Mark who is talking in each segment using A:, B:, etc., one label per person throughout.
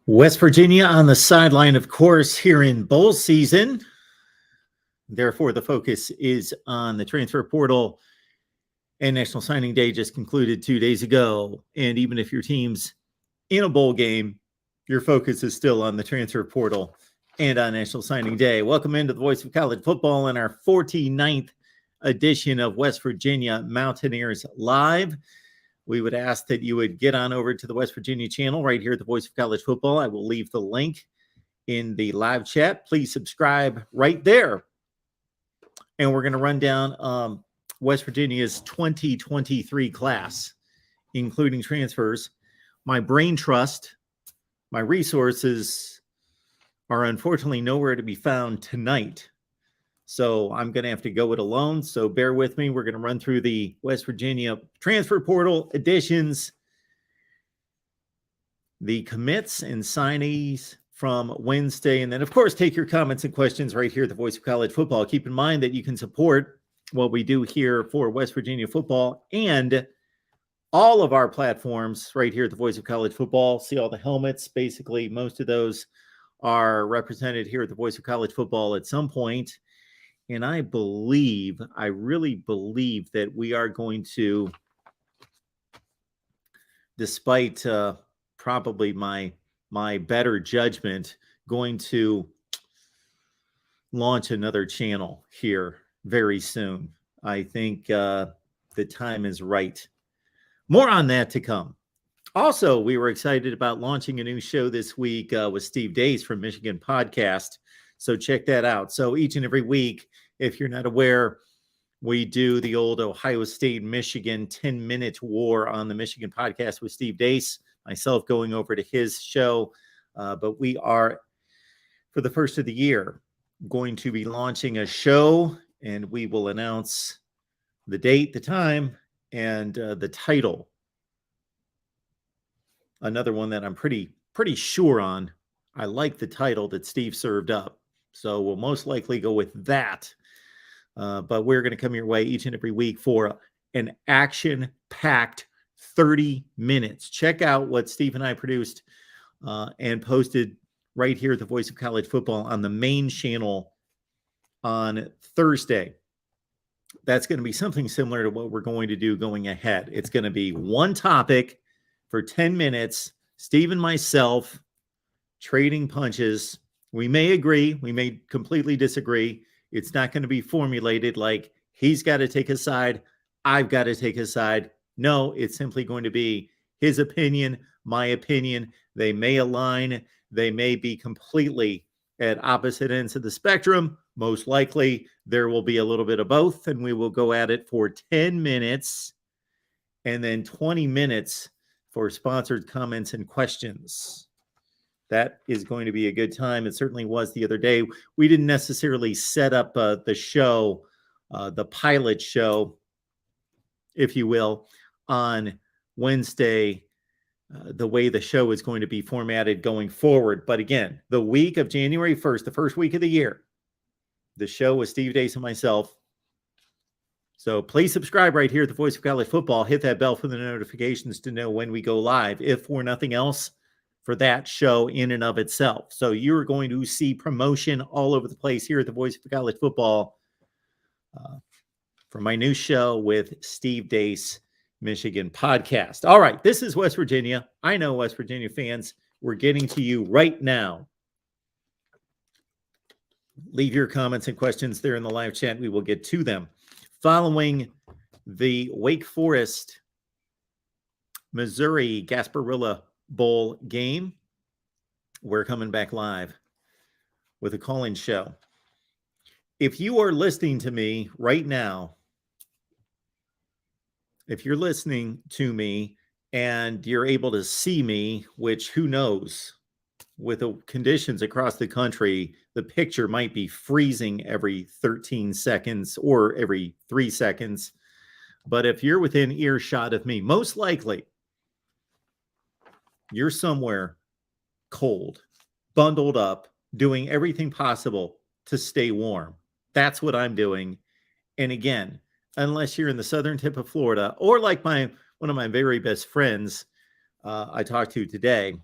A: West Virginia on the sideline, of course, here in bowl season. Therefore, the focus is on the transfer portal, and National Signing Day just concluded 2 days ago. And even if your team's in a bowl game, your focus is still on the transfer portal and on National Signing Day. Welcome into the Voice of College Football and our 49th edition of West Virginia Mountaineers Live. We would ask that you would get on over to the West Virginia channel right here at the Voice of College Football. I will leave the link in the live chat. Please subscribe right there. And we're going to run down West Virginia's 2023 class, including transfers. My brain trust, my resources are unfortunately nowhere to be found tonight. So I'm going to have to go it alone. So bear with me. We're going to run through the West Virginia transfer portal additions, the commits and signees from Wednesday. And then, of course, take your comments and questions right here at the Voice of College Football. Keep in mind that you can support what we do here for West Virginia football and all of our platforms right here at the Voice of College Football. See all the helmets. Basically, most of those are represented here at the Voice of College Football at some point. And I really believe that we are going to, despite probably my better judgment, going to launch another channel here very soon. I think the time is right. More on that to come. Also, we were excited about launching a new show this week with Steve Dace from Michigan Podcast. So check that out. So each and every week, if you're not aware, we do the old Ohio State, Michigan 10-minute war on the Michigan Podcast with Steve Dace, myself going over to his show. But we are, for the first of the year, going to be launching a show, and we will announce the date, the time, and the title. Another one that I'm pretty sure on. I like the title that Steve served up. So we'll most likely go with that. But we're going to come your way each and every week for an action-packed 30 minutes. Check out what Steve and I produced and posted right here at the Voice of College Football on the main channel on Thursday. That's going to be something similar to what we're going to do going ahead. It's going to be one topic for 10 minutes, Steve and myself trading punches. We may agree, we may completely disagree. It's not going to be formulated like he's got to take a side, I've got to take a side. No, it's simply going to be his opinion, my opinion. They may align. They may be completely at opposite ends of the spectrum. Most likely, there will be a little bit of both, and we will go at it for 10 minutes and then 20 minutes for sponsored comments and questions. That is going to be a good time. It certainly was the other day. We didn't necessarily set up the show, the pilot show, if you will, on Wednesday, the way the show is going to be formatted going forward. But again, the week of January 1st, the first week of the year, the show with Steve Dace and myself. So please subscribe right here at the Voice of College Football. Hit that bell for the notifications to know when we go live, if for nothing else, for that show in and of itself. So you're going to see promotion all over the place here at the Voice of College Football for my new show with Steve Dace, Michigan Podcast. All right, this is West Virginia. I know West Virginia fans. We're getting to you right now. Leave your comments and questions there in the live chat. We will get to them. Following the Wake Forest, Missouri Gasparilla Bowl game, we're coming back live with a call-in show. If you are listening to me right now, if you're listening to me and you're able to see me, which who knows, with the conditions across the country, the picture might be freezing every 13 seconds or every 3 seconds. But if you're within earshot of me, most likely you're somewhere cold, bundled up, doing everything possible to stay warm. That's what I'm doing. And again, unless you're in the southern tip of Florida, or like one of my very best friends I talked to today,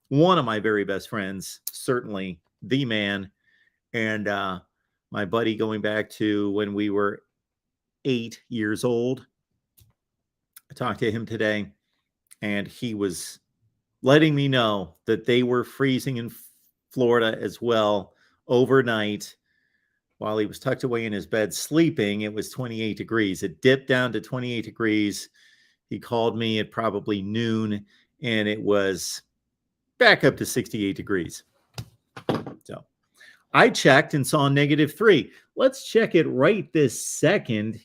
A: one of my very best friends, certainly the man, and my buddy going back to when we were 8 years old. I talked to him today, and he was letting me know that they were freezing in Florida as well overnight. While he was tucked away in his bed sleeping, it was 28 degrees. It dipped down to 28 degrees. He called me at probably noon, and it was back up to 68 degrees. So I checked and saw -3. Let's check it right this second.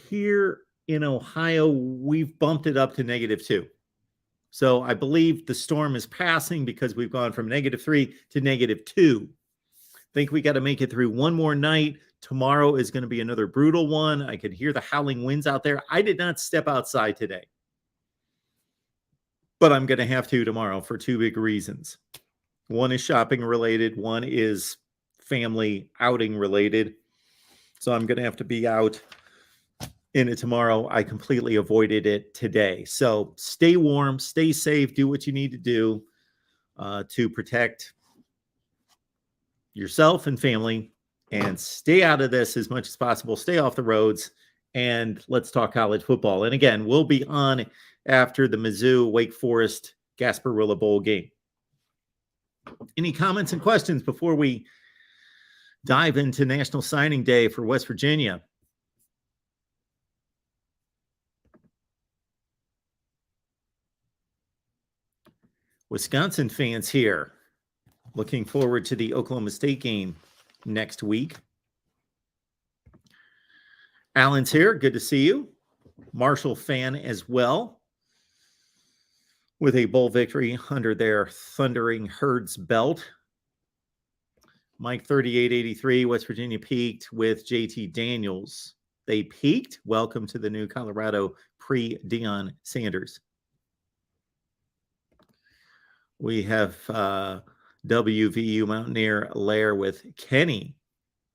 A: Here in Ohio, we've bumped it up to -2. So I believe the storm is passing because we've gone from -3 to -2. Think we got to make it through one more night. Tomorrow is going to be another brutal one. I could hear the howling winds out there. I did not step outside today, but I'm going to have to tomorrow for two big reasons. One is shopping related. One is family outing related. So I'm going to have to be out in it tomorrow. I completely avoided it today. So stay warm, stay safe, do what you need to do to protect yourself and family, and stay out of this as much as possible. Stay off the roads, and let's talk college football. And again, we'll be on after the Mizzou Wake Forest Gasparilla Bowl game. Any comments and questions before we dive into National Signing Day for West Virginia? Wisconsin fans here, looking forward to the Oklahoma State game next week. Alan's here. Good to see you. Marshall fan as well, with a bowl victory under their Thundering Herds belt. Mike 3883, West Virginia peaked with JT Daniels. They peaked. Welcome to the new Colorado pre-Deion Sanders. We have WVU Mountaineer Lair with Kenny.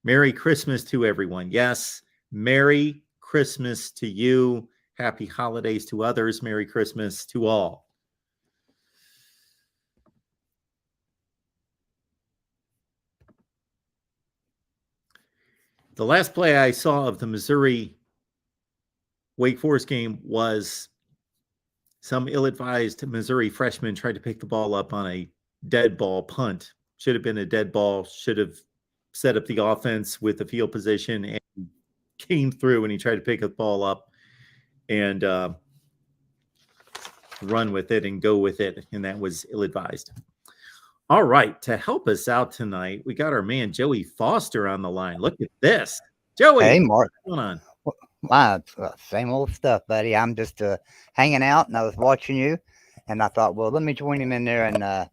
A: Merry Christmas to everyone. Yes, Merry Christmas to you. Happy holidays to others. Merry Christmas to all. The last play I saw of the Missouri Wake Forest game was some ill-advised Missouri freshman tried to pick the ball up on a dead ball punt. Should have been a dead ball. Should have set up the offense with the field position, and came through and he tried to pick the ball up and run with it and go with it, and that was ill-advised. All right, to help us out tonight, we got our man Joey Foster on the line. Look at this. Joey,
B: hey, Mark.
A: What's going on?
B: Wow, same old stuff, buddy. I'm just hanging out, and I was watching you, and I thought, well, let me join him in there and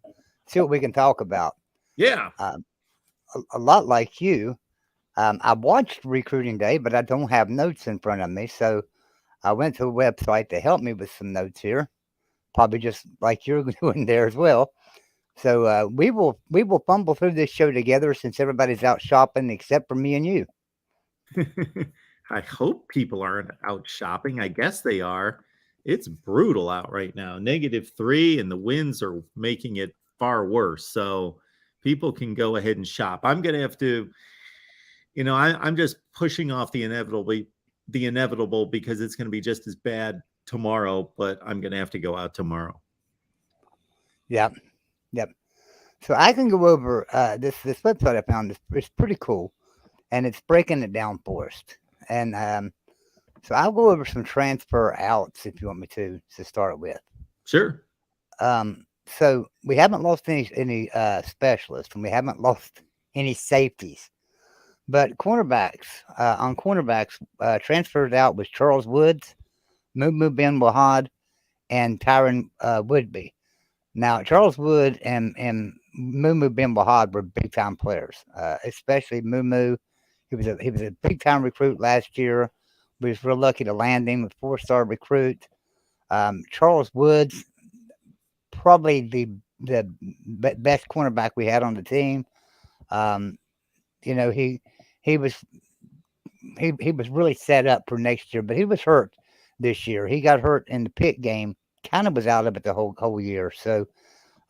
B: see what we can talk about.
A: Yeah.
B: A lot like you, I watched Recruiting Day, but I don't have notes in front of me, so I went to a website to help me with some notes here, probably just like you're doing there as well. So we will fumble through this show together since everybody's out shopping except for me and you.
A: I hope people aren't out shopping. I guess they are. It's brutal out right now. -3, and the winds are making it far worse. So people can go ahead and shop. I'm going to have to, I'm just pushing off the inevitable because it's going to be just as bad tomorrow, but I'm going to have to go out tomorrow.
B: Yep. So I can go over this website I found. It's pretty cool, and it's breaking it down for us. And so I'll go over some transfer outs if you want me to start with.
A: Sure.
B: So we haven't lost any specialists, and we haven't lost any safeties. But cornerbacks, transferred out was Charles Woods, Mumu Ben Wahad, and Tyron Woodby. Now, Charles Wood and Mumu Ben Wahad were big-time players, especially Mumu. He was a big-time recruit last year. We was real lucky to land him, a 4-star recruit. Charles Woods, probably the best cornerback we had on the team. He was really set up for next year, but he was hurt this year. He got hurt in the Pitt game kind of was out of it the whole year. So,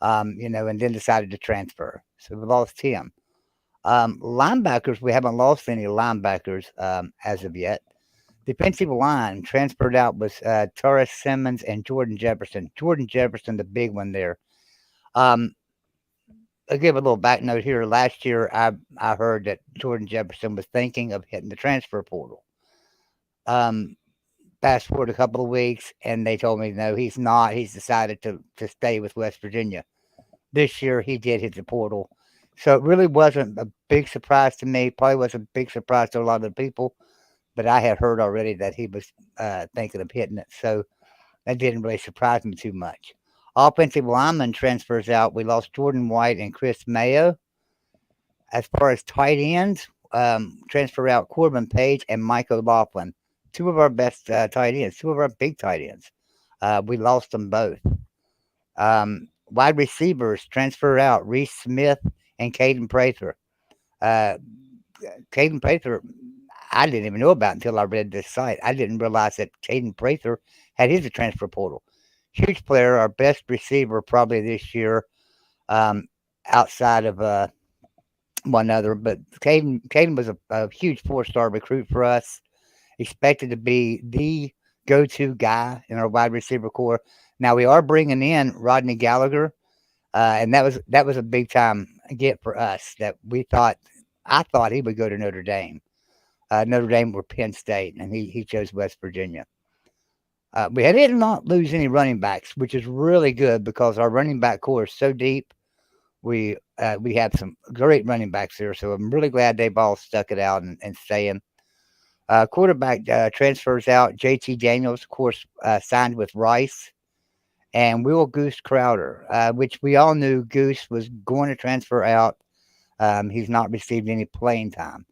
B: and then decided to transfer. So we lost him. Linebackers, we haven't lost any linebackers as of yet. Defensive line transferred out was Torres Simmons and Jordan Jefferson. Jordan Jefferson, the big one there. Um, I'll give a little back note here. Last year, I heard that Jordan Jefferson was thinking of hitting the transfer portal. Um, Fast forward a couple of weeks, and they told me no, he's not. He's decided to stay with West Virginia. This year, he did hit the portal, so it really wasn't a big surprise to me. Probably was a big surprise to a lot of the people, but I had heard already that he was thinking of hitting it, so that didn't really surprise me too much. Offensive lineman transfers out. We lost Jordan White and Chris Mayo. As far as tight ends, transfer out Corbin Page and Mike O'Laughlin, two of our best tight ends, two of our big tight ends. We lost them both. Wide receivers transfer out Reese Smith and Caden Prather. Uh, Caden Prather, I didn't even know about until I read this site. I didn't realize that Caden Prather had his transfer portal. Huge player, our best receiver probably this year, outside of one other. But Caden was a huge 4-star recruit for us. Expected to be the go-to guy in our wide receiver core. Now we are bringing in Rodney Gallagher, and that was a big time get for us. That I thought he would go to Notre Dame. Notre Dame or Penn State, and he chose West Virginia. We did not lose any running backs, which is really good because our running back core is so deep. We have some great running backs there, so I'm really glad they've all stuck it out and staying. Quarterback transfers out. JT Daniels, of course, signed with Rice, and Will Goose Crowder, which we all knew Goose was going to transfer out. He's not received any playing time.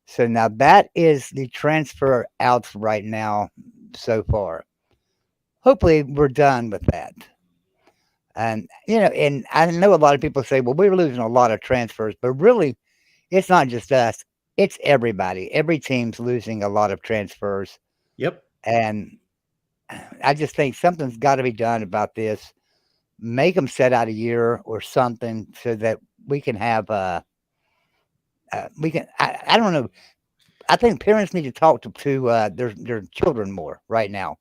B: So now that is the transfer outs right now so far. Hopefully we're done with that. And I know a lot of people say, well, we're losing a lot of transfers, but really it's not just us. It's everybody. Every team's losing a lot of transfers.
A: Yep.
B: And I just think something's got to be done about this. Make them set out a year or something so that we can have, I don't know. I think parents need to talk to their children more right now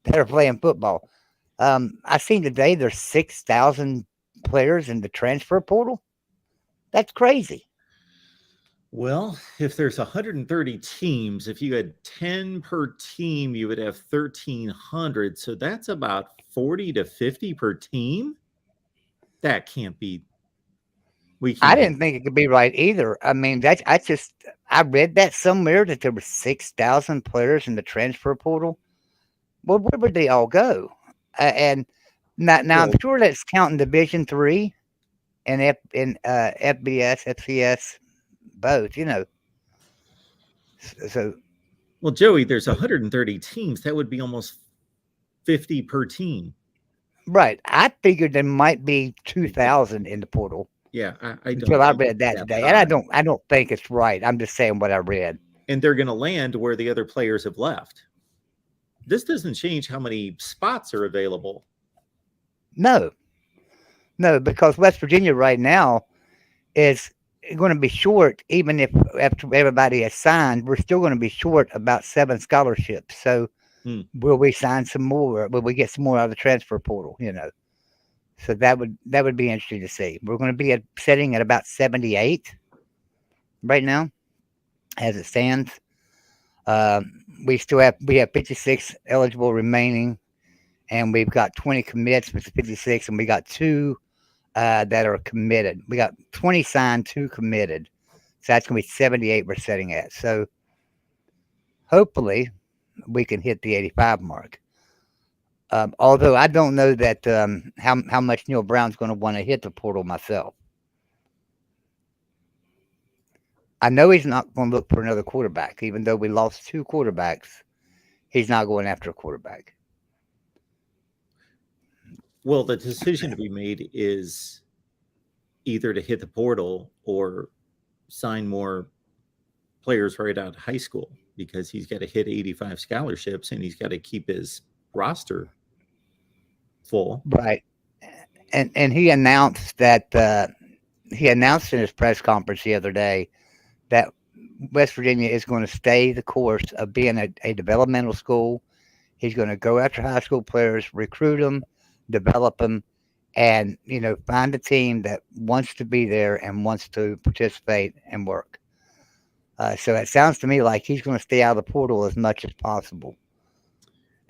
B: that are playing football. I seen today there's 6,000 players in the transfer portal. That's crazy.
A: Well, if there's 130 teams, if you had 10 per team, you would have 1,300. So that's about 40 to 50 per team. That can't be. We
B: I
A: can't.
B: didn't think it could be right either. I mean, I read that somewhere that there were 6,000 players in the transfer portal. Well, where would they all go? And now I'm
A: Well,
B: sure that's counting Division Three and FBS, FCS, both. So
A: well, Joey, there's 130 teams. That would be almost 50 per team.
B: right. I figured there might be 2,000 in the portal
A: Yeah, I don't
B: until I
A: think
B: read
A: it's
B: that
A: that
B: today, and
A: high.
B: I don't think it's right. I'm just saying what I read.
A: And they're going to land where the other players have left. This doesn't change how many spots are available.
B: No, no, because West Virginia right now is going to be short, even if after everybody is signed, we're still going to be short about 7 scholarships. So
A: Hmm.
B: will we sign some more? Will we get some more out of the transfer portal? So that would be interesting to see. We're going to be sitting at about 78 right now, as it stands. Uh, we have 56 eligible remaining, and we've got 20 commits with 56, and we got 2 that are committed. We got 20 signed, 2 committed. So that's going to be 78 we're setting at. So hopefully we can hit the 85 mark. Although I don't know that how much Neil Brown's going to want to hit the portal myself. I know he's not going to look for another quarterback, even though we lost 2 quarterbacks. He's not going after a quarterback.
A: Well, the decision to be made is either to hit the portal or sign more players right out of high school because he's got to hit 85 scholarships and he's got to keep his roster. full.
B: Right. And he announced that he announced in his press conference the other day that West Virginia is going to stay the course of being a developmental school. He's going to go after high school players, recruit them, develop them, and find a team that wants to be there and wants to participate and work. So it sounds to me like he's going to stay out of the portal as much as possible.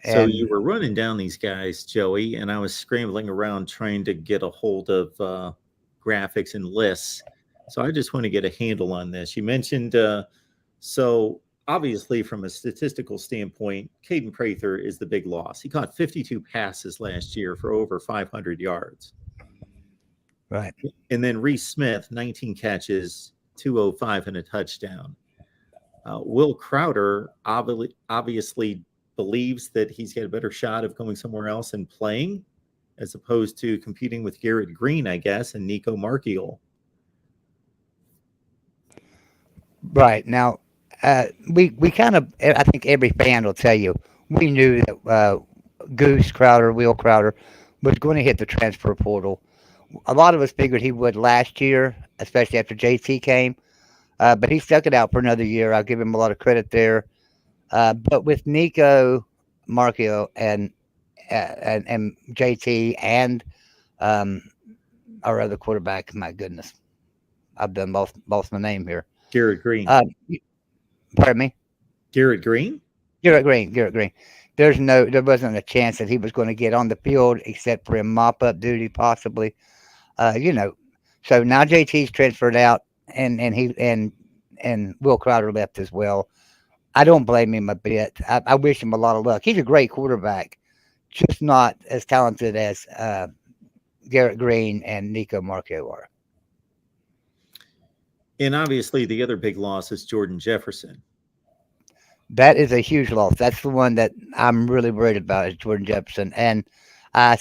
A: So you
B: And
A: were running down these guys, Joey, and I was scrambling around trying to get a hold of graphics and lists. So I just want to get a handle on this. You mentioned, so obviously from a statistical standpoint, Caden Prather is the big loss. He caught 52 passes last year for over 500 yards.
B: right,
A: And then Reese Smith, 19 catches, 205 and a touchdown. Will Crowder obviously believes that he's got a better shot of going somewhere else and playing as opposed to competing with Garrett Green, I guess, and Nico Markiel.
B: right. Now, we kind of, I think every fan will tell you, we knew that Goose Crowder, Will Crowder, was going to hit the transfer portal. A lot of us figured he would last year, especially after JT came, but he stuck it out for another year. I'll give him a lot of credit there. But with Nico, Markio, and JT and um, our other quarterback, my goodness, I've done lost my name here.
A: Garrett Green.
B: Uh, pardon me,
A: Garrett Green?
B: Garrett Green. Garrett Green. There wasn't a chance that he was going to get on the field except for a mop up duty, possibly. You know, so now JT's transferred out, and Will Crowder left as well. I don't blame him a bit. I wish him a lot of luck. He's a great quarterback, just not as talented as Garrett Green and Nico Marco are.
A: And obviously, the other big loss is Jordan Jefferson.
B: That is a huge loss. That's the one that I'm really worried about is Jordan Jefferson. And I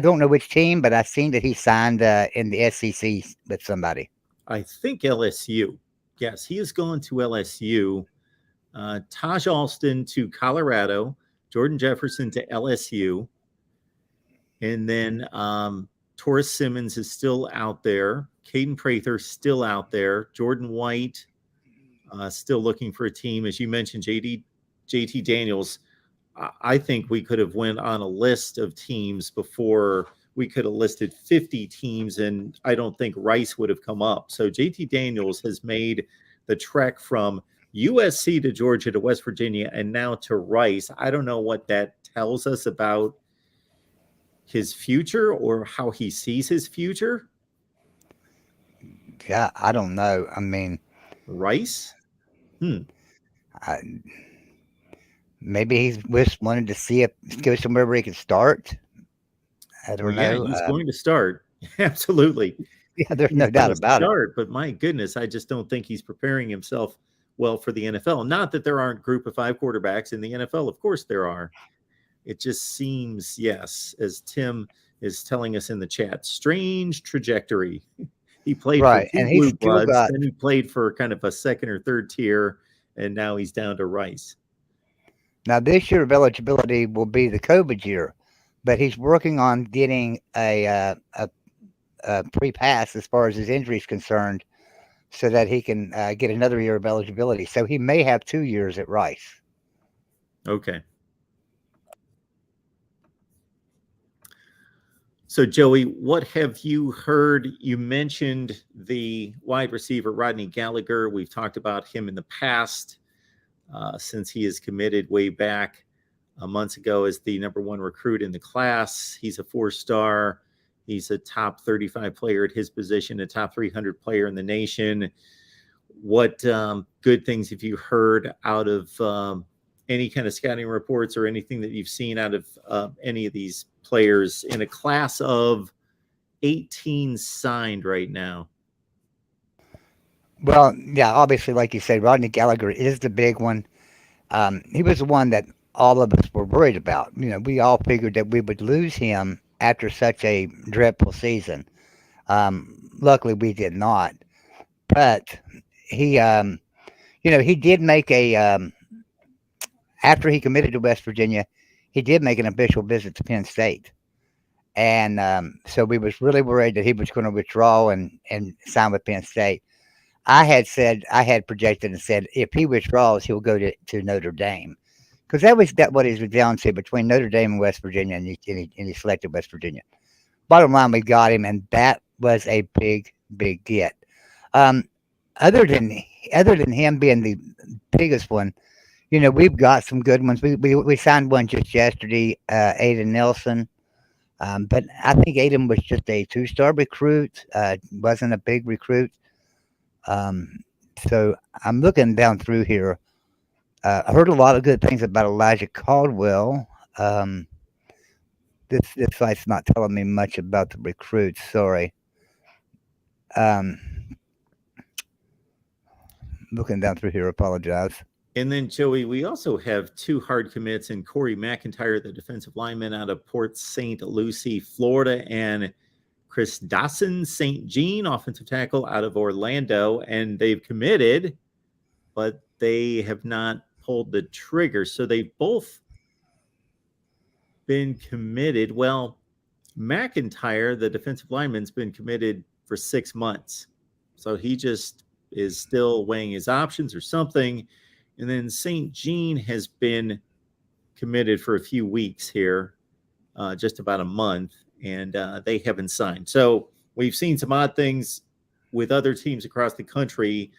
B: don't know which team, but I seen that he signed in the SEC with somebody.
A: I think LSU. Yes, he has gone to LSU. Taj Alston to Colorado, Jordan Jefferson to LSU. And then Taurus Simmons is still out there. Caden Prather still out there. Jordan White still looking for a team. As you mentioned, JT Daniels, I think we could have went on a list of teams before we could have listed 50 teams, and I don't think Rice would have come up. So JT Daniels has made the trek from USC to Georgia to West Virginia and now to Rice. I don't know what that tells us about his future or how he sees his future.
B: Yeah, I don't know. I mean,
A: Rice?
B: I, maybe he's just wanted to see if go somewhere where he could start. I
A: Well,
B: don't
A: yeah,
B: know.
A: he's going to start. Absolutely.
B: Yeah, there's
A: He's
B: no
A: going
B: doubt
A: to
B: about it.
A: start, but my goodness, I just don't think he's preparing himself well for the NFL. Not that there aren't group of five quarterbacks in the NFL. Of course there are. It just seems, yes, as Tim is telling us in the chat, strange trajectory. He played for
B: Right,
A: two
B: and he's
A: blue
B: still
A: bloods,
B: got
A: then he played for kind of a second or third tier, and now he's down to Rice.
B: now this year of eligibility will be the COVID year, but he's working on getting a pre-pass as far as his injury is concerned, so that he can get another year of eligibility. So he may have 2 years at Rice.
A: Okay. So, Joey, what have you heard? You mentioned the wide receiver, Rodney Gallagher. We've talked about him in the past since he is committed way back months ago as the number one recruit in the class. He's a 4-star. He's a top 35 player at his position, a top 300 player in the nation. What good things have you heard out of any kind of scouting reports or anything that you've seen out of any of these players in a class of 18 signed right now?
B: Well, yeah, obviously, like you said, Rodney Gallagher is the big one. He was the one that all of us were worried about. We all figured that we would lose him after such a dreadful season. Luckily, we did not. But he, he did make after he committed to West Virginia, he did make an official visit to Penn State. and so we was really worried that he was going to withdraw and sign with Penn State. I had projected and said if he withdraws, he'll go to Notre Dame because that what he was down to between Notre Dame and West Virginia, and he selected West Virginia. Bottom line, we got him, and that was a big get. Um, other than other than him being the biggest one, we've got some good ones. We signed one just yesterday, Aiden Nelson. But I think Aiden was just a two-star recruit. Wasn't a big recruit. Um, so I'm looking down through here. I heard a lot of good things about Elijah Caldwell. Um, this site's not telling me much about the recruits. Sorry. Um, looking down through here. Apologize.
A: And then, Joey, we also have two hard commits in Corey McIntyre, the defensive lineman out of Port St. Lucie, Florida, and Chris Dawson St. Jean, offensive tackle out of Orlando. And they've committed, but they have not pulled the trigger. So they've both been committed. Well, McIntyre, the defensive lineman's been committed for 6 months. So he just is still weighing his options or something. And then St. Jean has been committed for a few weeks here, just about a month, and they haven't signed. So we've seen some odd things with other teams across the country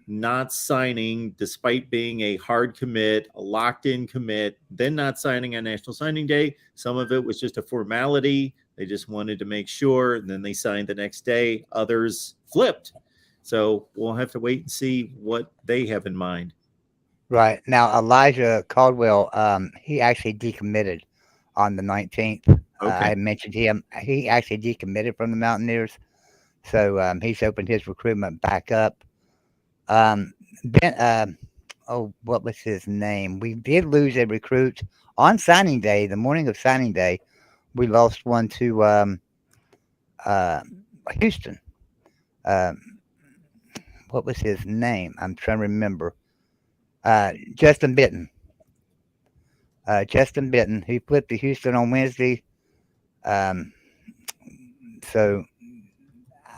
A: not signing despite being a hard commit, a locked-in commit, then not signing on National Signing Day. Some of it was just a formality. They just wanted to make sure, and then they signed the next day. Others flipped. So we'll have to wait and see what they have in mind.
B: Right now, Elijah Caldwell, he actually decommitted on the 19th.
A: Okay.
B: I mentioned him. He actually decommitted from the Mountaineers, so he's opened his recruitment back up. Ben, what was his name? We did lose a recruit on signing day. The morning of signing day, we lost one to Houston. Um, what was his name? I'm trying to remember. Justin Benton. Justin Benton. He flipped to Houston on Wednesday. Um, so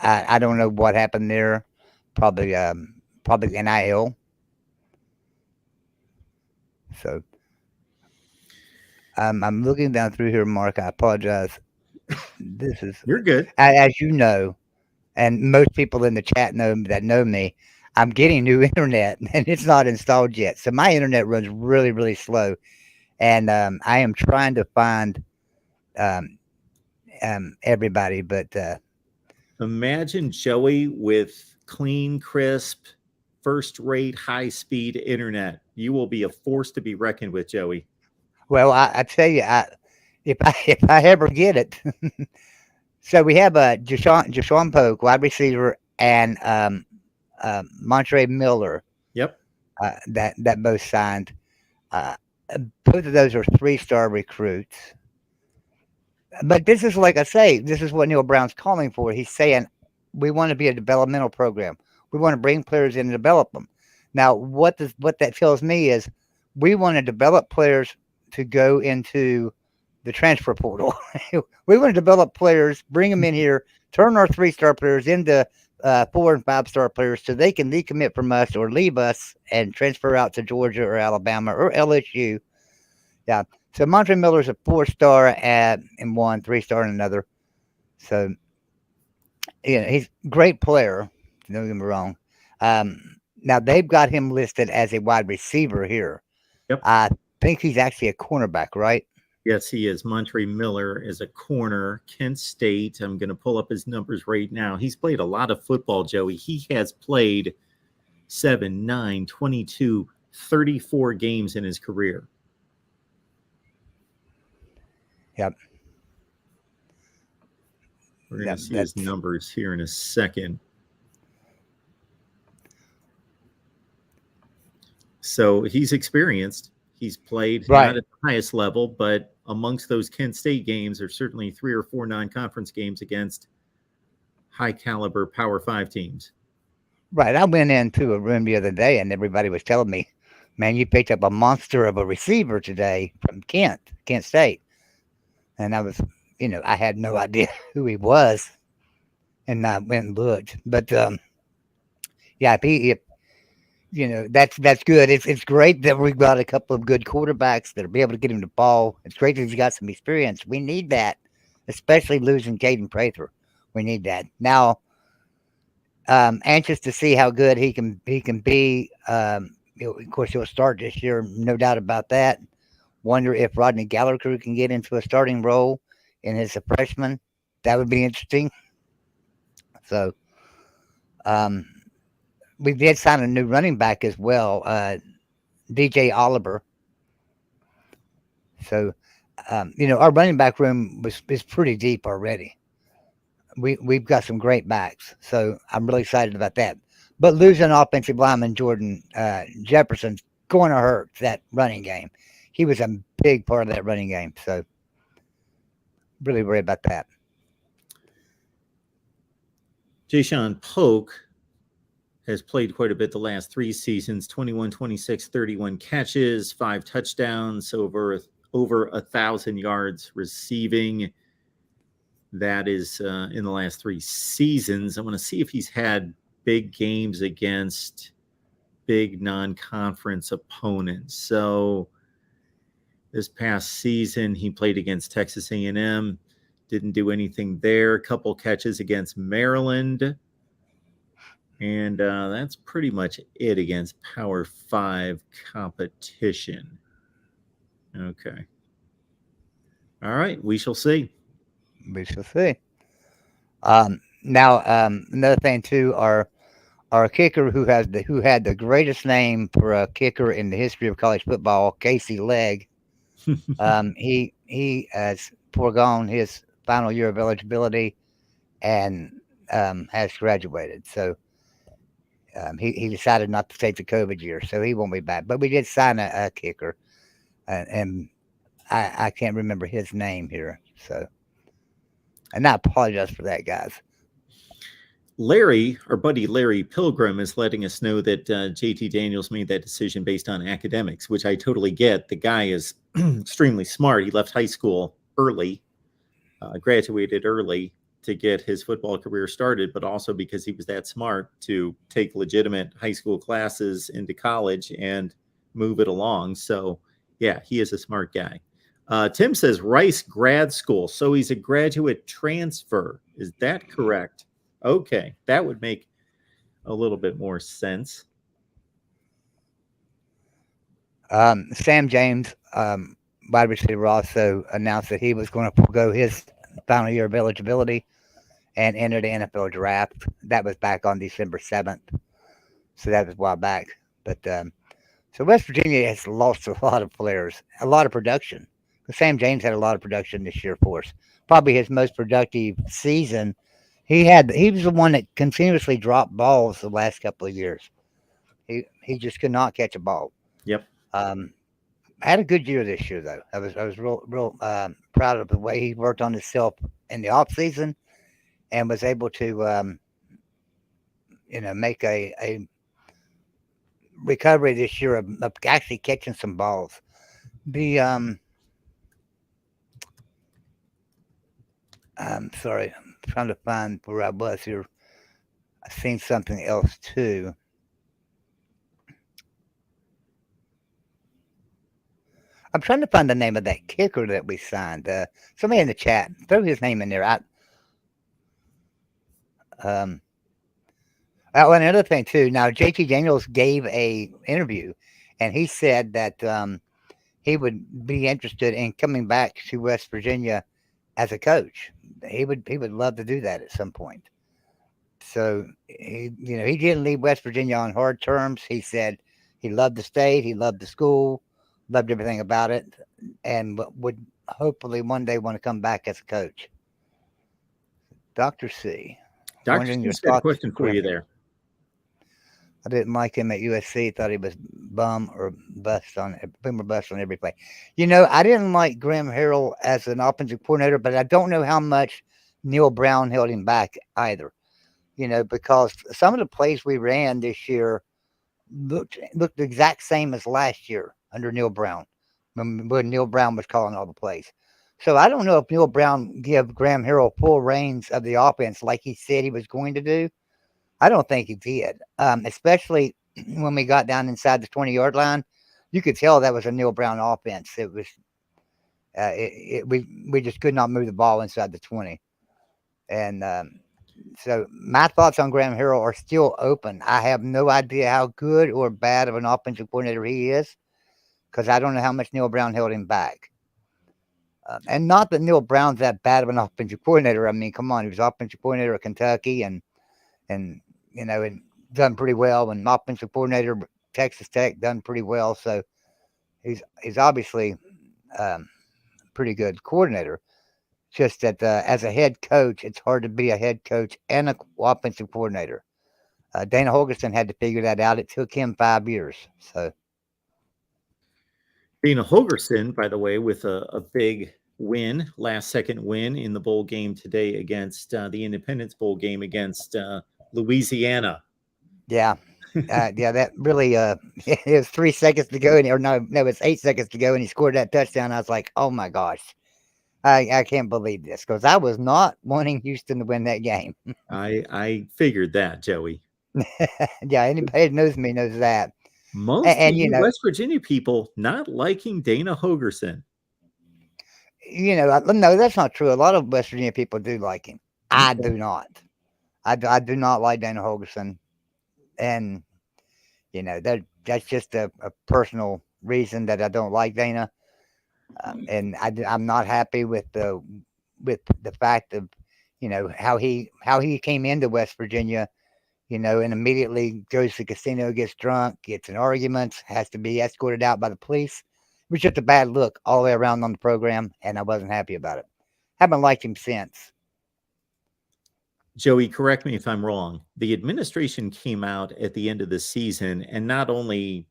B: I don't know what happened there. Probably NIL. So I'm looking down through here, Mark. I apologize. This is,
A: You're good.
B: as you know, and most people in the chat know me. I'm getting new internet, and it's not installed yet. So my internet runs really slow, and I am trying to find um, everybody, but
A: Imagine Joey with clean, crisp, first-rate, high-speed internet. You will be a force to be reckoned with, Joey.
B: well, I tell you, if I ever get it, so we have a Jashawn Polk, wide receiver, and Montre Miller
A: Yep.
B: that both signed. Uh, both of those are three-star recruits. But this is like I say, this is what Neil Brown's calling for. He's saying we want to be a developmental program. We want to bring players in and develop them. Now, what that tells me is we want to develop players to go into the transfer portal. We want to develop players, bring them in here, turn our three-star players into 4 and 5-star players so they can decommit from us or leave us and transfer out to Georgia or Alabama or LSU. Yeah. So Montre Miller's a 4-star in one, 3-star in another. So he's a great player. Don't get me wrong. Now they've got him listed as a wide receiver here.
A: Yep.
B: I think he's actually a cornerback, right?
A: Yes, he is. Montre Miller is a corner, Kent State. I'm going to pull up his numbers right now. He's played a lot of football, Joey. He has played 7, 9, 22, 34 games in his career.
B: Yep.
A: We're going to see his numbers here in a second. So he's experienced. He's played not at the highest level, but amongst those Kent State games, there's certainly 3 or 4 non-conference games against high-caliber Power 5 teams.
B: Right. I went into a room the other day, and everybody was telling me, man, you picked up a monster of a receiver today from Kent State. And I was I had no idea who he was, and I went and looked. But yeah, if that's good. It's great that we've got a couple of good quarterbacks that'll be able to get him the ball. It's great that he's got some experience. We need that, especially losing Caden Prather. We need that now. Anxious to see how good he can be. Of course, he'll start this year, no doubt about that. Wonder if Rodney Gallagher can get into a starting role in as a freshman. That would be interesting. So, um, we did sign a new running back as well, DJ Oliver. So, our running back room is pretty deep already. We've got some great backs, so I'm really excited about that. But losing offensive lineman Jordan Jefferson's going to hurt that running game. He was a big part of that running game, so really worried about that.
A: Jayshawn Polk has played quite a bit the last 3 seasons, 21, 26, 31 catches, 5 touchdowns, over 1,000 yards receiving. That is in the last 3 seasons. I want to see if he's had big games against big non-conference opponents. So this past season, he played against Texas A&M, didn't do anything there. A couple catches against Maryland. And that's pretty much it against Power 5 competition. Okay. All right. We shall see.
B: We shall see. Now, another thing too, our kicker who had the greatest name for a kicker in the history of college football, Casey Legg. He has foregone his final year of eligibility and has graduated. So he decided not to take the COVID year, so he won't be back. But we did sign a kicker, and I can't remember his name here. So, and I apologize for that, guys.
A: Larry, our buddy Larry Pilgrim, is letting us know that JT Daniels made that decision based on academics, which I totally get. The guy is extremely smart. He left high school early, graduated early to get his football career started, but also because he was that smart to take legitimate high school classes into college and move it along. So, yeah, he is a smart guy. Tim says Rice grad school. So he's a graduate transfer. Is that correct? Okay, that would make a little bit more sense.
B: Sam James, wide receiver, also announced that he was going to forego his final year of eligibility and enter the NFL draft. That was back on December 7th. So that was a while back. But so West Virginia has lost a lot of players, a lot of production. Sam James had a lot of production this year for us. Probably his most productive season. He was the one that continuously dropped balls the last couple of years. He just could not catch a ball.
A: Yep.
B: Had a good year this year though. I was real proud of the way he worked on himself in the off season and was able to make a recovery this year of actually catching some balls. The I'm sorry, I'm trying to find where I was here. I've seen something else too. I'm trying to find the name of that kicker that we signed. Somebody in the chat, throw his name in there. Oh, and another thing too. Now, JT Daniels gave a interview, and he said that he would be interested in coming back to West Virginia as a coach. He would love to do that at some point. So he didn't leave West Virginia on hard terms. He said he loved the state, he loved the school, loved everything about it, and would hopefully one day want to come back as a coach. Dr. C.
A: Dr. C's got a question for you there.
B: I didn't like him at USC. Thought he was bum or bust on every play. I didn't like Graham Harrell as an offensive coordinator, but I don't know how much Neil Brown held him back either. Because some of the plays we ran this year looked the exact same as last year under Neil Brown, when Neil Brown was calling all the plays. So I don't know if Neil Brown give Graham Harrell full reins of the offense like he said he was going to do. I don't think he did, especially when we got down inside the 20-yard line. You could tell that was a Neil Brown offense. It was we just could not move the ball inside the 20. And so my thoughts on Graham Harrell are still open. I have no idea how good or bad of an offensive coordinator he is because I don't know how much Neil Brown held him back. And not that Neil Brown's that bad of an offensive coordinator. I mean, come on, he was offensive coordinator at Kentucky and and done pretty well. And offensive coordinator at Texas Tech done pretty well. So he's obviously pretty good coordinator. Just that as a head coach, it's hard to be a head coach and a offensive coordinator. Dana Holgerson had to figure that out. It took him 5 years. So
A: Dana Holgerson, by the way, with a big win, last second win in the bowl game today against the Independence Bowl game against Louisiana.
B: yeah, that really it was 3 seconds to go, or no, it's 8 seconds to go, and he scored that touchdown. I was like, oh my gosh, I can't believe this because I was not wanting Houston to win that game.
A: I figured that, Joey.
B: Yeah, anybody that knows me knows that.
A: Most
B: And
A: of you West Virginia people not liking Dana Holgerson.
B: No, that's not true. A lot of West Virginia people do like him. I do not. I do not like Dana Holgerson, and that's just a personal reason that I don't like Dana. And I'm not happy with the fact of how he came into West Virginia, and immediately goes to the casino, gets drunk, gets in arguments, has to be escorted out by the police. It was just a bad look all the way around on the program, and I wasn't happy about it. Haven't liked him since.
A: Joey, correct me if I'm wrong. The administration came out at the end of the season, and not only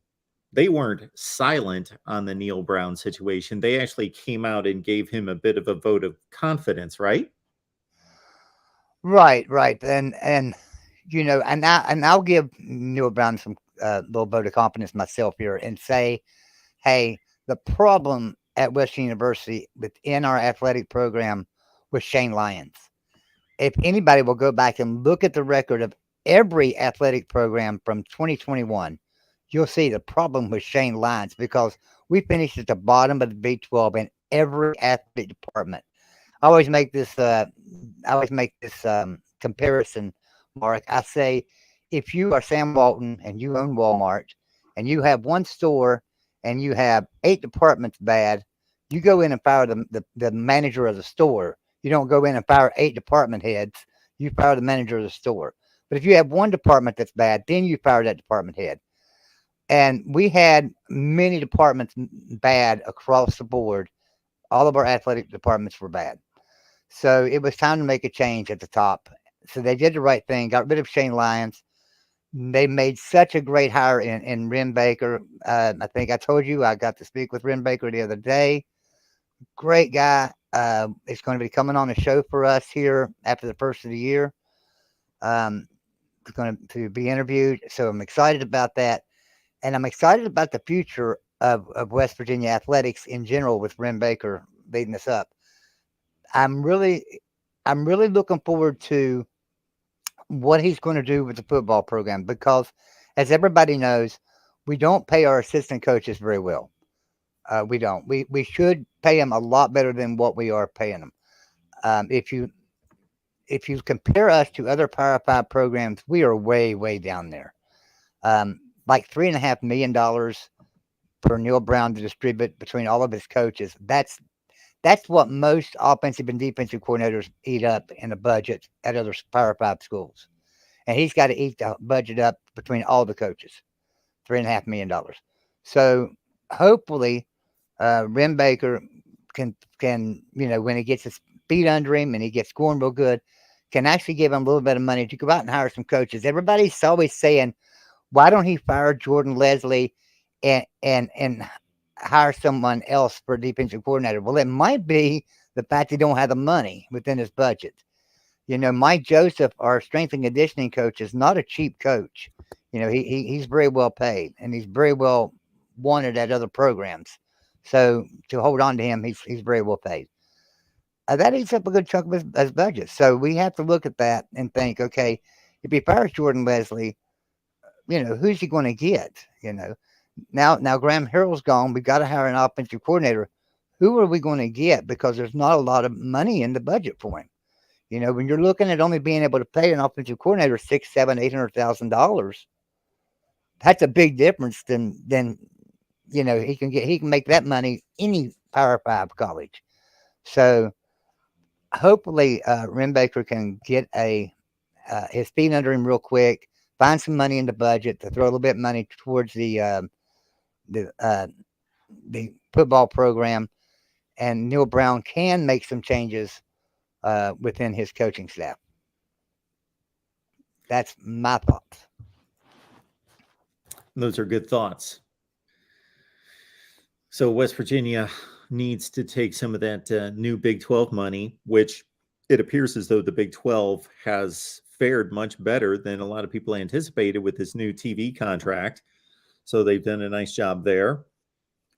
A: they weren't silent on the Neil Brown situation, they actually came out and gave him a bit of a vote of confidence, right?
B: Right, and I'll give Neil Brown some little vote of confidence myself here and say, hey, the problem at Western University within our athletic program was Shane Lyons. If anybody will go back and look at the record of every athletic program from 2021, you'll see the problem with Shane Lyons because we finished at the bottom of the Big 12 in every athletic department. I always make this comparison, Mark. I say, if you are Sam Walton and you own Walmart and you have one store and you have 8 departments bad, you go in and fire the manager of the store. You don't go in and fire 8 department heads. You fire the manager of the store. But if you have one department that's bad, then you fire that department head. And we had many departments bad across the board. All of our athletic departments were bad. So it was time to make a change at the top. So they did the right thing, got rid of Shane Lyons. They made such a great hire in Ren Baker. I think I told you I got to speak with Ren Baker the other day. Great guy. He's going to be coming on the show for us here after the first of the year. He's going to be interviewed. So I'm excited about that. And I'm excited about the future of West Virginia athletics in general with Ren Baker leading us up. I'm really looking forward to what he's going to do with the football program because, as everybody knows, we don't pay our assistant coaches very well. We don't. We should pay them a lot better than what we are paying them. If you compare us to other Power 5 programs, we are way down there. Like $3.5 million for Neil Brown to distribute between all of his coaches. That's what most offensive and defensive coordinators eat up in a budget at other Power 5 schools. And he's got to eat the budget up between all the coaches, $3.5 million. So hopefully Ren Baker can when he gets his feet under him and he gets scoring real good, can actually give him a little bit of money to go out and hire some coaches. Everybody's always saying, why don't he fire Jordan Leslie and hire someone else for a defensive coordinator? Well, it might be the fact he don't have the money within his budget. Mike Joseph, our strength and conditioning coach, is not a cheap coach. He's very well paid and he's very well wanted at other programs. So to hold on to him, he's very well paid. that eats up a good chunk of his budget. So we have to look at that and think, okay, if he fires Jordan Leslie, who's he going to get? Now Graham Harrell's gone. We've got to hire an offensive coordinator. Who are we going to get? Because there's not a lot of money in the budget for him. When you're looking at only being able to pay an offensive coordinator $600,000, $700,000, $800,000, that's a big difference than he can make that money any Power Five college. So hopefully Renbaker can get his feet under him real quick, find some money in the budget to throw a little bit of money towards the football program, and Neil Brown can make some changes within his coaching staff. That's my thoughts.
A: Those are good thoughts. So West Virginia needs to take some of that new Big 12 money, which it appears as though the Big 12 has fared much better than a lot of people anticipated with this new TV contract. So they've done a nice job there.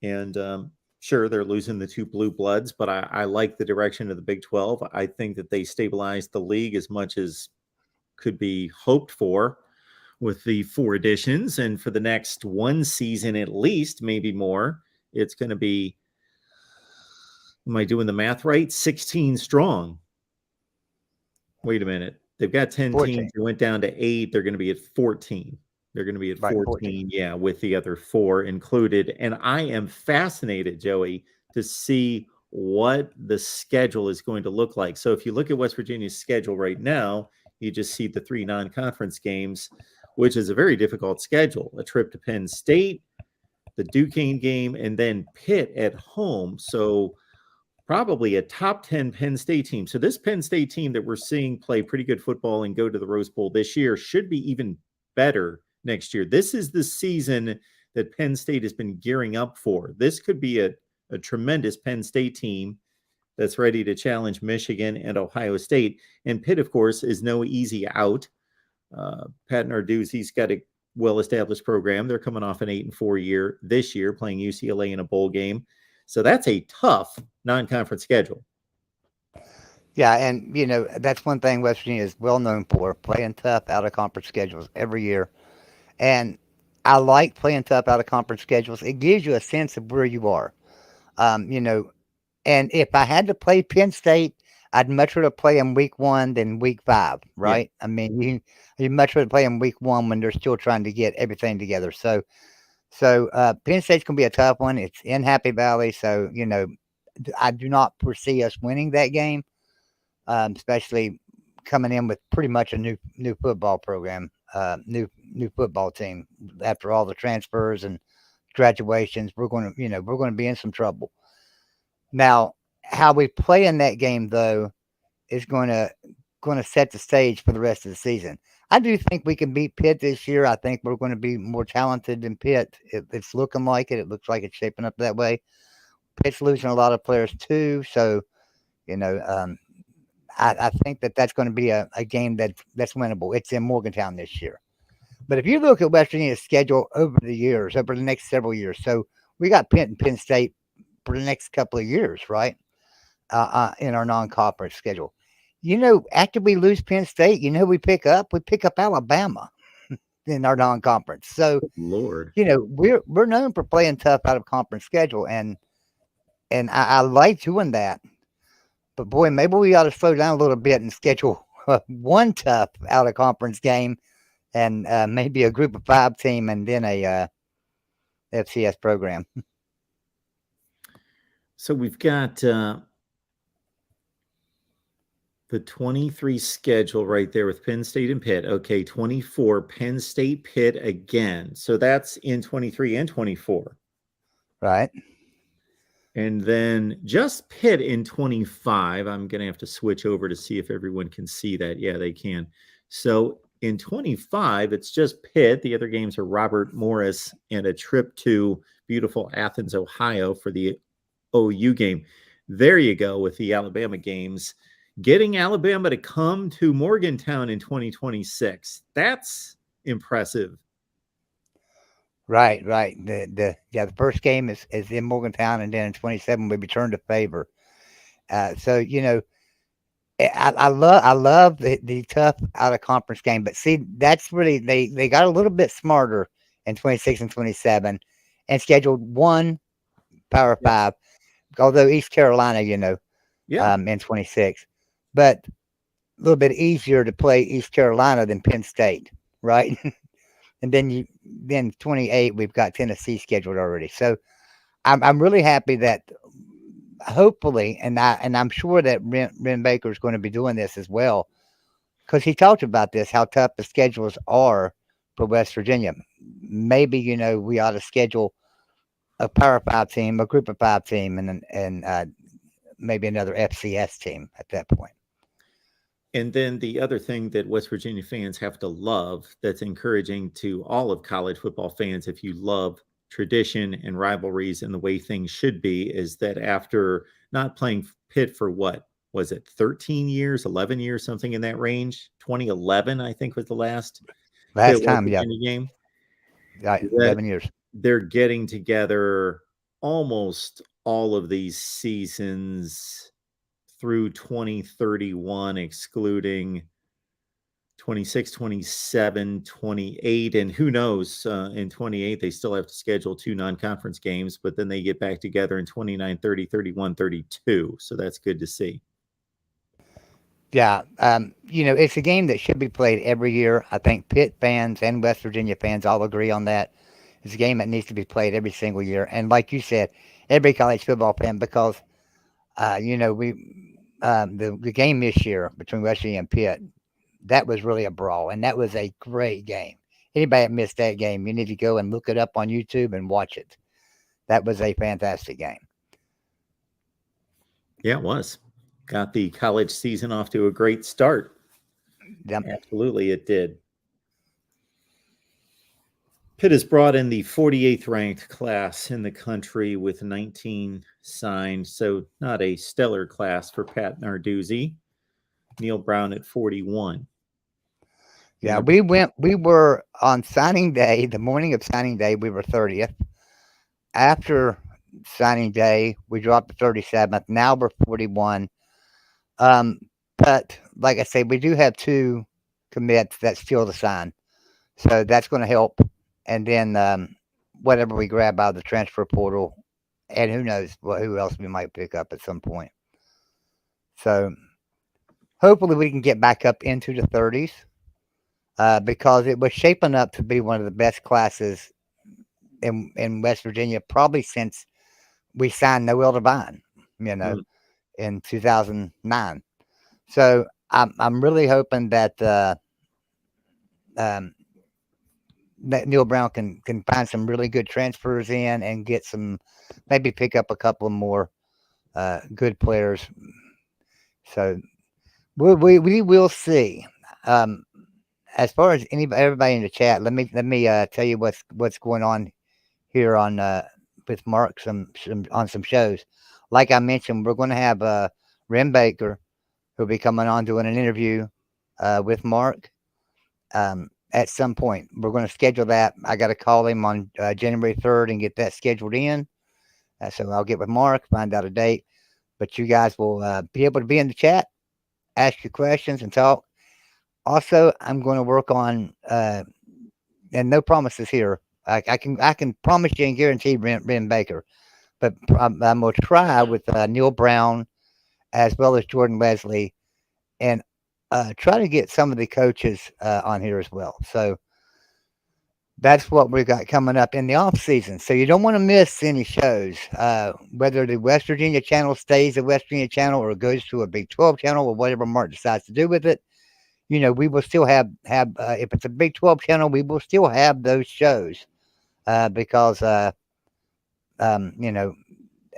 A: And sure, they're losing the two blue bloods, but I like the direction of the Big 12. I think that they stabilized the league as much as could be hoped for with the 4 additions. And for the next one season, at least, maybe more, it's going to be, am I doing the math right? 16 strong. Wait a minute. They've got 10
B: 14.
A: teams. They went down to 8. They're going to be at 14. They're going to be at 14, yeah, with the other 4 included. And I am fascinated, Joey, to see what the schedule is going to look like. So if you look at West Virginia's schedule right now, you just see the 3 non-conference games, which is a very difficult schedule. A trip to Penn State, the Duquesne game, and then Pitt at home. So probably a top 10 Penn State team. So this Penn State team that we're seeing play pretty good football and go to the Rose Bowl this year should be even better next year. This is the season that Penn State has been gearing up for. This could be a tremendous Penn State team that's ready to challenge Michigan and Ohio State. And Pitt, of course, is no easy out. Pat Narduzzi's got a well-established program. They're coming off an 8-4 year this year, playing UCLA in a bowl game. So that's a tough non-conference schedule.
B: Yeah, and that's one thing West Virginia is well known for, playing tough out of conference schedules every year. And I like playing tough out of conference schedules. It gives you a sense of where you are. And if I had to play Penn State, I'd much rather play in week 1 than week 5, right? Yeah. I mean, you much rather play in week 1 when they're still trying to get everything together. So Penn State's going to be a tough one. It's in Happy Valley. So, I do not foresee us winning that game, especially coming in with pretty much a new football program, new football team. After all the transfers and graduations, we're going to be in some trouble. Now, how we play in that game, though, is going to set the stage for the rest of the season. I do think we can beat Pitt this year. I think we're going to be more talented than Pitt. It's looking like it. It looks like it's shaping up that way. Pitt's losing a lot of players too, so I think that's going to be a game that's winnable. It's in Morgantown this year. But if you look at West Virginia's schedule over the next several years, so we got Pitt and Penn State for the next couple of years, right? In our non-conference schedule. After we lose Penn State, we pick up? We pick up Alabama in our non-conference. So,
A: Lord,
B: we're known for playing tough out of conference schedule, and I like doing that. But boy, maybe we ought to slow down a little bit and schedule one tough out of conference game, and maybe a group of 5 team, and then a FCS program.
A: So we've got the 23 schedule right there with Penn State and Pitt. Okay, 24, Penn State, Pitt again. So that's in 23 and 24.
B: Right.
A: And then just Pitt in 25. I'm going to have to switch over to see if everyone can see that. Yeah, they can. So in 25, it's just Pitt. The other games are Robert Morris and a trip to beautiful Athens, Ohio for the OU game. There you go with the Alabama games. Getting Alabama to come to Morgantown in 2026. That's impressive.
B: Right. The first game is in Morgantown, and then in 27 we return to Favor. So I love the tough out of conference game, but see, that's really they got a little bit smarter in 26 and 27, and scheduled one Power
A: Yeah.
B: Five, although East Carolina,
A: Yeah.
B: in 26, but a little bit easier to play East Carolina than Penn State, right? And then 28, we've got Tennessee scheduled already. So I'm really happy that hopefully, and I'm sure that Ren Baker is going to be doing this as well, because he talked about this, how tough the schedules are for West Virginia. Maybe we ought to schedule a Power Five team, a Group of Five team, and maybe another FCS team at that point.
A: And then the other thing that West Virginia fans have to love, that's encouraging to all of college football fans, if you love tradition and rivalries and the way things should be, is that after not playing Pitt for what was it, 13 years, 11 years, something in that range, 2011, I think was the last Pitt
B: Last
A: West
B: time, yeah,
A: Virginia game, that
B: 11 years.
A: they're getting together almost all of these seasons through 2031, excluding 26, 27, 28, and who knows, in 28, they still have to schedule two non-conference games, but then they get back together in 29, 30, 31, 32. So that's good to see.
B: Yeah, it's a game that should be played every year. I think Pitt fans and West Virginia fans all agree on that. It's a game that needs to be played every single year. And like you said, every college football fan, because the game this year between West Virginia and Pitt, that was really a brawl, and that was a great game. Anybody that missed that game, you need to go and look it up on YouTube and watch it. That was a fantastic game.
A: Yeah, it was. Got the college season off to a great start.
B: Yep.
A: Absolutely, it did. Pitt has brought in the 48th ranked class in the country with 19 signed, so not a stellar class for Pat Narduzzi. Neil Brown at 41.
B: Yeah, we were on signing day, the morning of signing day, we were 30th. After signing day, we dropped to 37th. Now we're 41. But like I said, we do have two commits that's still to sign. So that's going to help. And then whatever we grab out of the transfer portal, and who knows who else we might pick up at some point. So hopefully we can get back up into the 30s, because it was shaping up to be one of the best classes in West Virginia, probably since we signed Noel Devine,
A: Mm.
B: in 2009. So I'm really hoping um, that Neil Brown can find some really good transfers in and get some, maybe pick up a couple more good players. So we will see. Um, as far as everybody in the chat, let me tell you what's going on here on with Mark on some shows. Like I mentioned, we're going to have Ren Baker, who'll be coming on doing an interview with Mark at some point. We're going to schedule that. I got to call him on January 3rd and get that scheduled in. So I'll get with Mark, find out a date. But you guys will be able to be in the chat, ask your questions, and talk. Also, I'm going to work on, and no promises here. I can promise you and guarantee Ben Baker, but I'm going to try with Neil Brown as well as Jordan Leslie, and try to get some of the coaches on here as well. So that's what we got coming up in the off season. So you don't want to miss any shows. Whether the West Virginia channel stays the West Virginia channel or goes to a Big 12 channel or whatever Mark decides to do with it, we will still have if it's a Big 12 channel, we will still have those shows because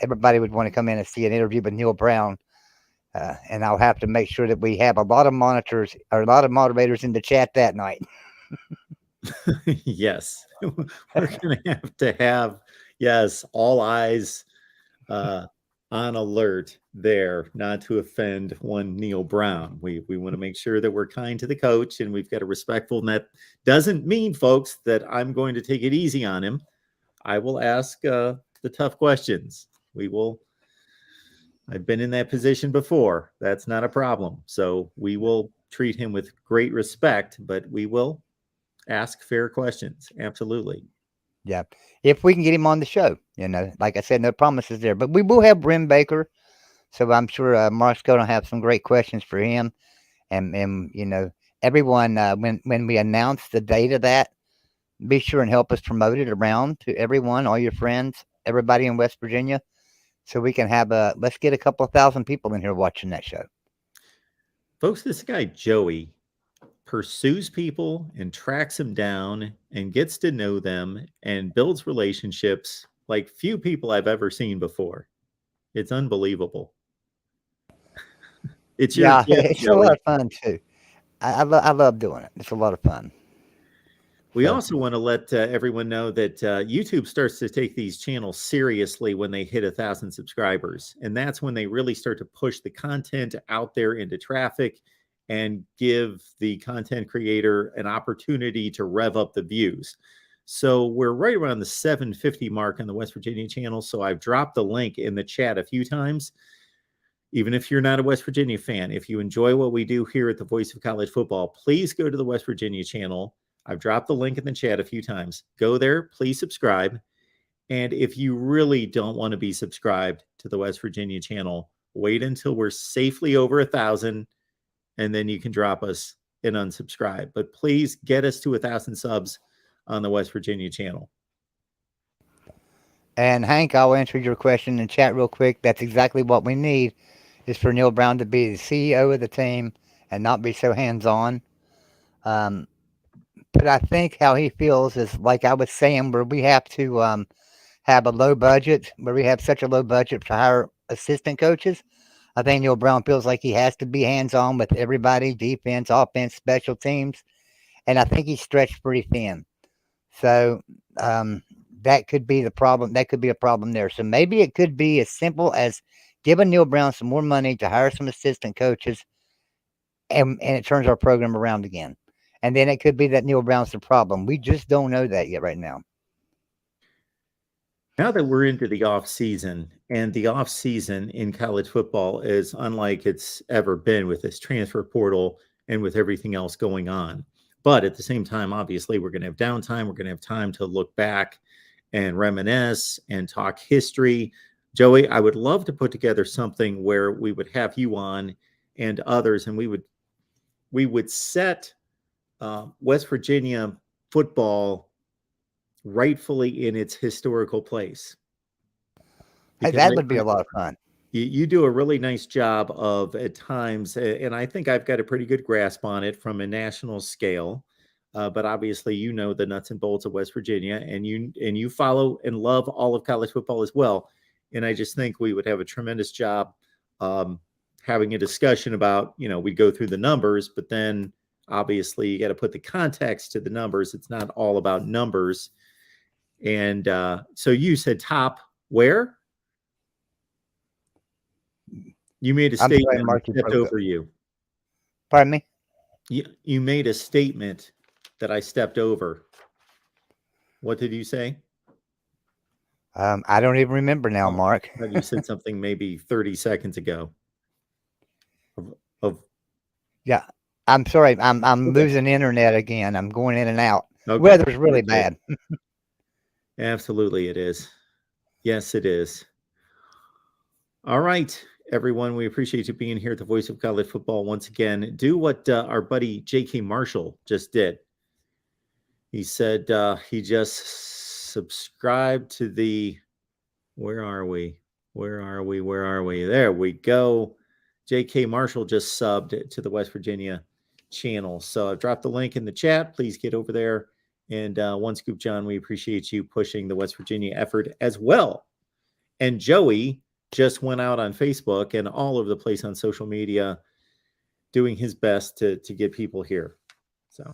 B: everybody would want to come in and see an interview with Neil Brown. And I'll have to make sure that we have a lot of monitors or a lot of moderators in the chat that night.
A: Yes, we're going to have, yes, all eyes on alert there, not to offend one Neil Brown. We want to make sure that we're kind to the coach and we've got a respectful, and that doesn't mean, folks, that I'm going to take it easy on him. I will ask the tough questions. We will I've been in that position before. That's not a problem. So we will treat him with great respect, but we will ask fair questions. Absolutely.
B: Yeah, if we can get him on the show, like I said, no promises there, but we will have Brim Baker, so I'm sure Mark's going to have some great questions for him, and everyone when we announce the date of that, be sure and help us promote it around to everyone, all your friends, everybody in West Virginia, so we can have let's get a couple of thousand people in here watching that show.
A: Folks, this guy Joey pursues people and tracks them down and gets to know them and builds relationships like few people I've ever seen before. It's unbelievable. It's your
B: Yeah,
A: gift,
B: it's a lot
A: Joey.
B: of fun too. I love doing it. It's a lot of fun.
A: We
B: So
A: also want to let everyone know that YouTube starts to take these channels seriously when they hit 1,000 subscribers. And that's when they really start to push the content out there into traffic and give the content creator an opportunity to rev up the views. So we're right around the 750 mark on the West Virginia channel. So I've dropped the link in the chat a few times. Even if you're not a West Virginia fan, if you enjoy what we do here at the Voice of College Football, please go to the West Virginia channel. I've dropped the link in the chat a few times. Go there, please subscribe. And if you really don't want to be subscribed to the West Virginia channel, wait until we're safely over 1,000, and then you can drop us and unsubscribe. But please get us to 1,000 subs on the West Virginia channel.
B: And Hank, I'll answer your question in chat real quick. That's exactly what we need, is for Neil Brown to be the CEO of the team and not be so hands-on. But I think how he feels is like I was saying, where we have to have a low budget, where we have such a low budget to hire assistant coaches. I think Neil Brown feels like he has to be hands-on with everybody, defense, offense, special teams, and I think he's stretched pretty thin. So that could be the problem. That could be a problem there. So maybe it could be as simple as giving Neil Brown some more money to hire some assistant coaches, and it turns our program around again. And then it could be that Neil Brown's the problem. We just don't know that yet right now.
A: Now that we're into the off season, and the off season in college football is unlike it's ever been with this transfer portal and with everything else going on. But at the same time, obviously, we're going to have downtime. We're going to have time to look back and reminisce and talk history. Joey, I would love to put together something where we would have you on and others, and we would set West Virginia football rightfully in its historical place.
B: Hey, that would be a lot of fun.
A: You do a really nice job of at times, and I think I've got a pretty good grasp on it from a national scale. But obviously, you know the nuts and bolts of West Virginia, and you follow and love all of college football as well. And I just think we would have a tremendous job having a discussion about, we go through the numbers, but then obviously you got to put the context to the numbers. It's not all about numbers. And so you said top where? You made a statement.
B: Mark,
A: I stepped over you.
B: Pardon me?
A: You made a statement that I stepped over. What did you say?
B: I don't even remember now, Mark.
A: You said something maybe 30 seconds ago.
B: Yeah, I'm sorry. I'm losing internet again. I'm going in and out.
A: Okay.
B: Weather's really bad.
A: Absolutely, it is. Yes, it is. All right, everyone. We appreciate you being here at the Voice of College Football once again. Do what our buddy J.K. Marshall just did. He said he just subscribed to the. Where are we? There we go. J.K. Marshall just subbed to the West Virginia channel. So I've dropped the link in the chat. Please get over there. And One Scoop John, we appreciate you pushing the West Virginia effort as well. And Joey just went out on Facebook and all over the place on social media doing his best to get people here. So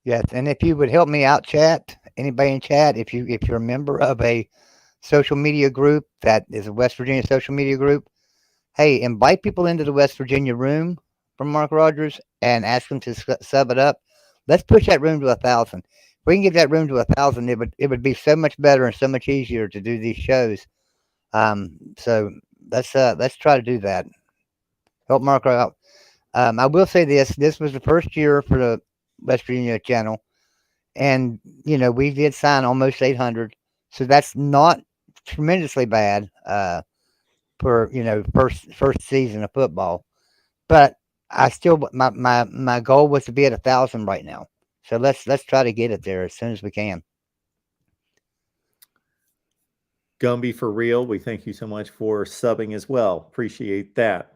B: yes, and if you would help me out, chat, anybody in chat, if you're a member of a social media group that is a West Virginia social media group, hey, invite people into the West Virginia room from Mark Rogers and ask them to sub it up. Let's push that room to 1,000. If we can get that room to 1,000, it would be so much better and so much easier to do these shows. So let's try to do that. Help Mark out. I will say this: this was the first year for the West Virginia channel, and we did sign almost 800, so that's not tremendously bad for first season of football. But I still my goal was to be at 1,000 right now, so let's try to get it there as soon as we can.
A: Gumby, for real, we thank you so much for subbing as well. Appreciate that.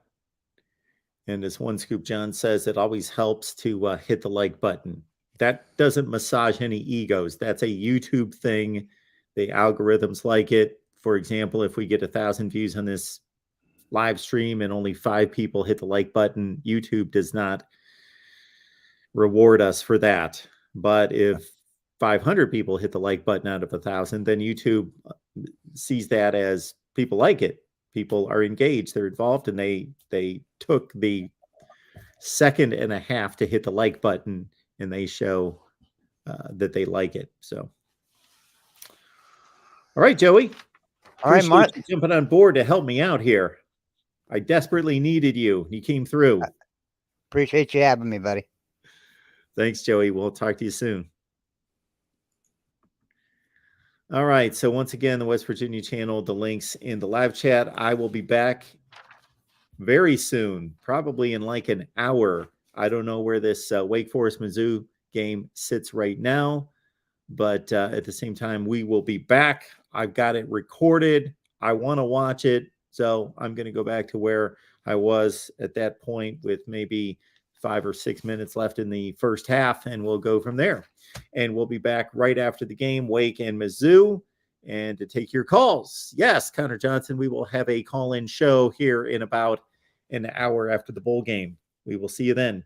A: And as One Scoop John says, it always helps to hit the like button. That doesn't massage any egos. That's a YouTube thing. The algorithms like it. For example, if we get 1,000 views on this live stream and only 5 people hit the like button, YouTube does not reward us for that. But if 500 people hit the like button out of 1,000, then YouTube sees that as people like it. People are engaged, they're involved, and they took the second and a half to hit the like button, and they show that they like it. So, all right, Joey.
B: All right, Mark,
A: you jumping on board to help me out here. I desperately needed you. You came through.
B: Appreciate you having me, buddy.
A: Thanks, Joey. We'll talk to you soon. All right. So once again, the West Virginia channel, the links in the live chat. I will be back very soon, probably in like an hour. I don't know where this Wake Forest Mizzou game sits right now, but at the same time, we will be back. I've got it recorded. I want to watch it. So I'm going to go back to where I was at that point with maybe 5 or 6 minutes left in the first half, and we'll go from there. And we'll be back right after the game, Wake and Mizzou, and to take your calls. Yes, Connor Johnson, we will have a call-in show here in about an hour after the bowl game. We will see you then.